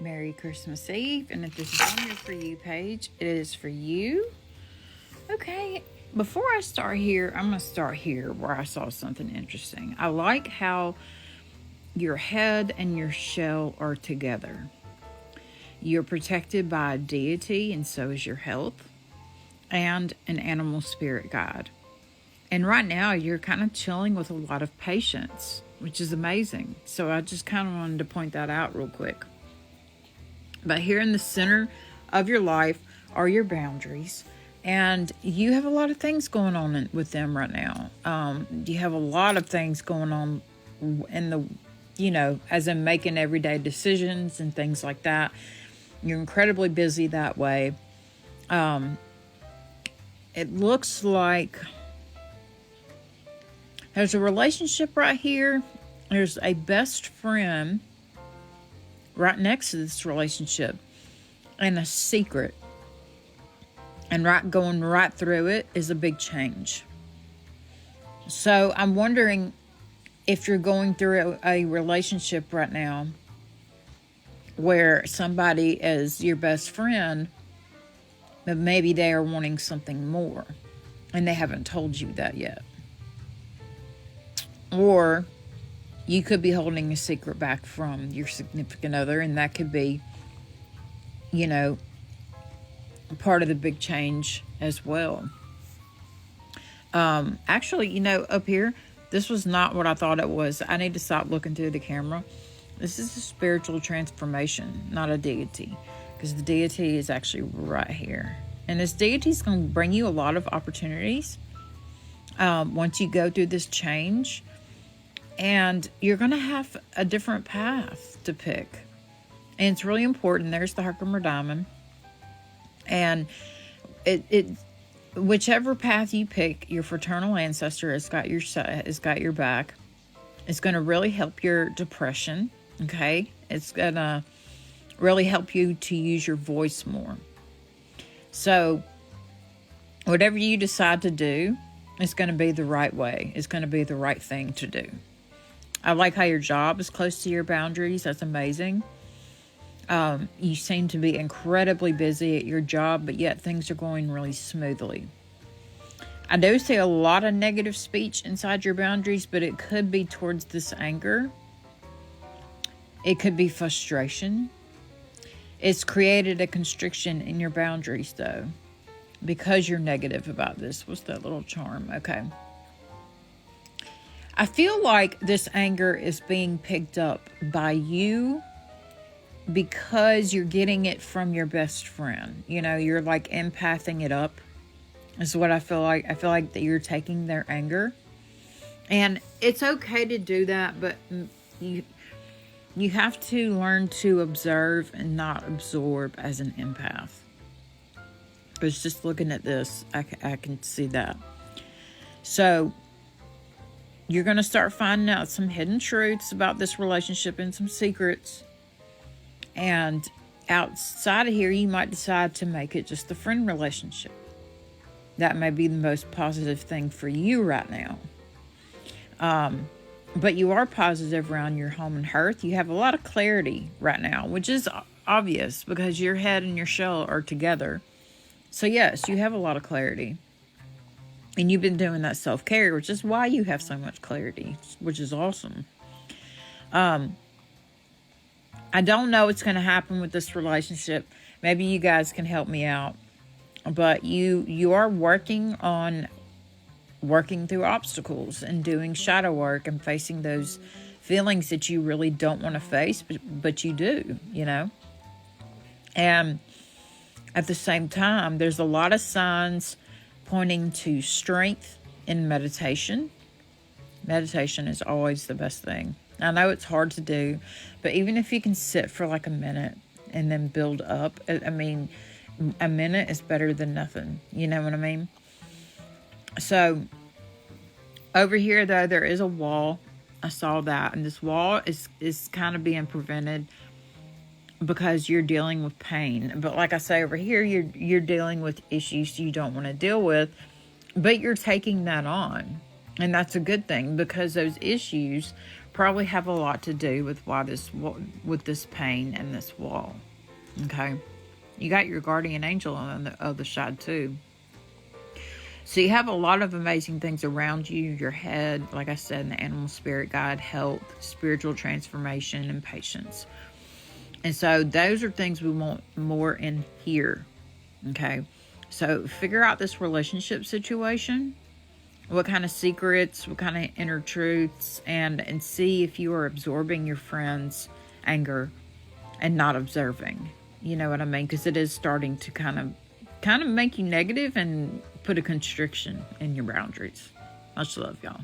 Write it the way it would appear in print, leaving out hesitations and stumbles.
Merry Christmas Eve. And if this is on your For You page, it is for you. Okay, before I start here, I'm going to start here where I saw something interesting. I like how your head and your shell are together. You're protected by a deity, and so is your health, and an animal spirit guide. And right now, you're kind of chilling with a lot of patience, which is amazing. So I just kind of wanted to point that out real quick. But here in the center of your life are your boundaries. And you have a lot of things going on with them right now. You have a lot of things going on in the, as in making everyday decisions and things like that. You're incredibly busy that way. It looks like there's a relationship right here. There's a best friend right next to this relationship, and a secret. And going right through it is a big change. So I'm wondering if you're going through a relationship right now where somebody is your best friend, but maybe they are wanting something more and they haven't told you that yet. Or you could be holding a secret back from your significant other, and that could be, part of the big change as well. Actually, up here, this was not what I thought it was. I need to stop looking through the camera. This is a spiritual transformation, not a deity, because the deity is actually right here. And this deity is going to bring you a lot of opportunities once you go through this change. And you're going to have a different path to pick. And it's really important. There's the Herkimer Diamond. And whichever path you pick, your fraternal ancestor has got your back. It's going to really help your depression. Okay? It's going to really help you to use your voice more. So, whatever you decide to do, it's going to be the right way. It's going to be the right thing to do. I like how your job is close to your boundaries. That's amazing. You seem to be incredibly busy at your job, but yet things are going really smoothly. I do see a lot of negative speech inside your boundaries, but it could be towards this anger. It could be frustration. It's created a constriction in your boundaries, though, because you're negative about this. What's that little charm? Okay. I feel like this anger is being picked up by you because you're getting it from your best friend. You're like empathing it up. Is what I feel like. I feel like that you're taking their anger. And it's okay to do that, but you have to learn to observe and not absorb as an empath. Because just looking at this, I can see that. So you're going to start finding out some hidden truths about this relationship and some secrets. And outside of here, you might decide to make it just a friend relationship. That may be the most positive thing for you right now. But you are positive around your home and hearth. You have a lot of clarity right now, which is obvious because your head and your shell are together. So yes, you have a lot of clarity. And you've been doing that self-care, which is why you have so much clarity, which is awesome. I don't know what's going to happen with this relationship. Maybe you guys can help me out. But you are working through obstacles and doing shadow work and facing those feelings that you really don't want to face, but you do, And at the same time, there's a lot of signs pointing to strength in meditation. Meditation is always the best thing. I know it's hard to do, but even if you can sit for like a minute and then build up, a minute is better than nothing. You know what I mean? So over here, though, there is a wall. I saw that, and this wall is kind of being prevented because you're dealing with pain. But like I say, over here, you're dealing with issues you don't want to deal with, but you're taking that on. And that's a good thing because those issues probably have a lot to do with with this pain and this wall. Okay, you got your guardian angel on the other side too. So you have a lot of amazing things around you, your head, like I said, in the animal spirit guide, health, spiritual transformation, and patience. And so those are things we want more in here. Okay. So figure out this relationship situation. What kind of secrets, what kind of inner truths, and see if you are absorbing your friend's anger and not observing. You know what I mean? Because it is starting to kind of make you negative and put a constriction in your boundaries. Much love, y'all.